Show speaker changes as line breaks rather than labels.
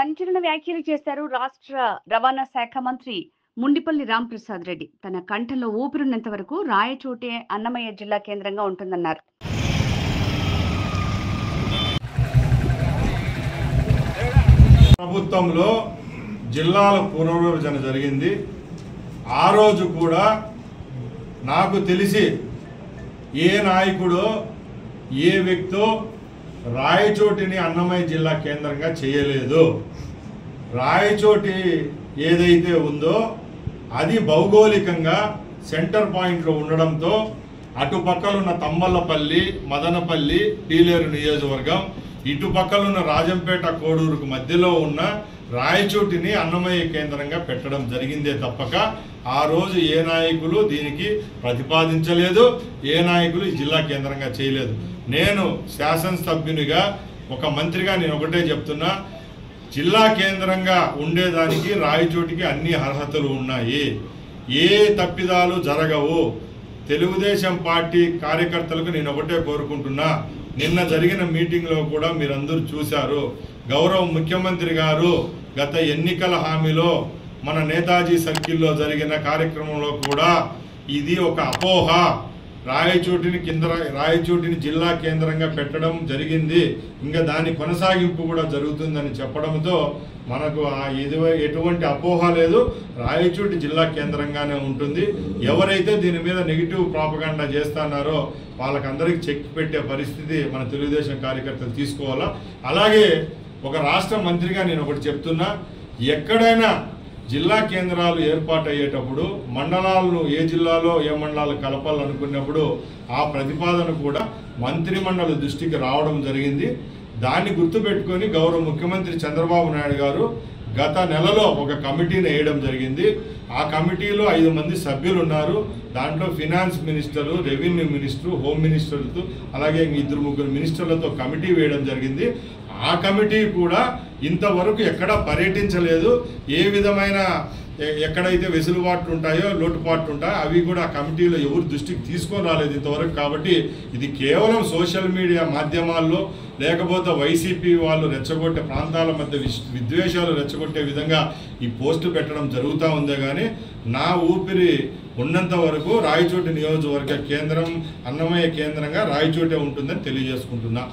సంచలన వ్యాఖ్యలు చేశారు రాష్ట్ర రవాణా శాఖ మంత్రి ముండిపల్లి రాంప్రసాద్ రెడ్డి. తన కంఠంలో ఊపిరున్నంత వరకు రాయచోటే అన్నమయ్య జిల్లా కేంద్రంగా ఉంటుందన్నారు.
ప్రభుత్వంలో జిల్లాల పునర్విభజన జరిగింది. ఆ రోజు కూడా నాకు తెలిసి ఏ నాయకుడో ఏ వ్యక్తో రాయచోటిని అన్నమయ్య జిల్లా కేంద్రంగా చేయలేదు. రాయచోటి ఏదైతే ఉందో అది భౌగోళికంగా సెంటర్ పాయింట్లో ఉండడంతో అటుపక్కలున్న తమ్మల్లపల్లి, మదనపల్లి, పీలేరు నియోజకవర్గం, ఇటుపక్కలున్న రాజంపేట, కోడూరుకు మధ్యలో ఉన్న రాయచోటిని అన్నమయ్య కేంద్రంగా పెట్టడం జరిగిందే తప్పక ఆ రోజు ఏ నాయకులు దీనికి ప్రతిపాదించలేదు, ఏ నాయకులు ఈ జిల్లా కేంద్రంగా చేయలేదు. నేను శాసనసభ్యునిగా ఒక మంత్రిగా నేను ఒకటే చెప్తున్నా, జిల్లా కేంద్రంగా ఉండేదానికి రాయచోటికి అన్ని అర్హతలు ఉన్నాయి. ఏ తప్పిదాలు జరగవు. తెలుగుదేశం పార్టీ కార్యకర్తలకు నేను ఒకటే కోరుకుంటున్నా, నిన్న జరిగిన మీటింగ్లో కూడా మీరందరూ చూశారు. గౌరవ ముఖ్యమంత్రి గారు గత ఎన్నికల హామీలో మన నేతాజీ సర్కిల్లో జరిగిన కార్యక్రమంలో కూడా ఇది ఒక అపోహ, రాయచోటిని జిల్లా కేంద్రంగా పెట్టడం జరిగింది, ఇంకా దాని కొనసాగింపు కూడా జరుగుతుందని చెప్పడంతో మనకు ఎటువంటి అపోహ లేదు. రాయచోటి జిల్లా కేంద్రంగానే ఉంటుంది. ఎవరైతే దీని మీద నెగిటివ్ ప్రాపగాండా చేస్తున్నారో వాళ్ళకందరికీ చెక్ పెట్టే పరిస్థితి మన తెలుగుదేశం కార్యకర్తలు తీసుకోవాలా. అలాగే ఒక రాష్ట్ర మంత్రిగా నేను ఒకటి చెప్తున్నా, ఎక్కడైనా జిల్లా కేంద్రాలు ఏర్పాటు అయ్యేటప్పుడు మండలాలను ఏ జిల్లాలో ఏ మండలాలు కలపాలనుకున్నప్పుడు ఆ ప్రతిపాదన కూడా మంత్రిమండలి దృష్టికి రావడం జరిగింది. దాన్ని గుర్తుపెట్టుకొని గౌరవ ముఖ్యమంత్రి చంద్రబాబు నాయుడు గారు గత నెలలో ఒక కమిటీని వేయడం జరిగింది. ఆ కమిటీలో 5 మంది సభ్యులు ఉన్నారు. దాంట్లో finance minister, revenue minister, home మినిస్టర్తో అలాగే 2-3 మినిస్టర్లతో కమిటీ వేయడం జరిగింది. ఆ కమిటీ కూడా ఇంతవరకు ఎక్కడా పర్యటించలేదు. ఏ విధమైన ఎక్కడైతే వెసులుబాట్లు ఉంటాయో, లోటుపాట్లు ఉంటాయో అవి కూడా ఆ కమిటీలో ఎవరు దృష్టికి తీసుకొని రాలేదు ఇంతవరకు. కాబట్టి ఇది కేవలం సోషల్ మీడియా మాధ్యమాల్లో లేకపోతే వైసీపీ వాళ్ళు రెచ్చగొట్టే ప్రాంతాల మధ్య విద్వేషాలు రెచ్చగొట్టే విధంగా ఈ పోస్టు పెట్టడం జరుగుతూ ఉందే కానీ నా ఊపిరి ఉన్నంత వరకు రాయచోటి నియోజకవర్గ కేంద్రం అన్నమయ్య కేంద్రంగా రాయచోటే ఉంటుందని తెలియజేసుకుంటున్నా.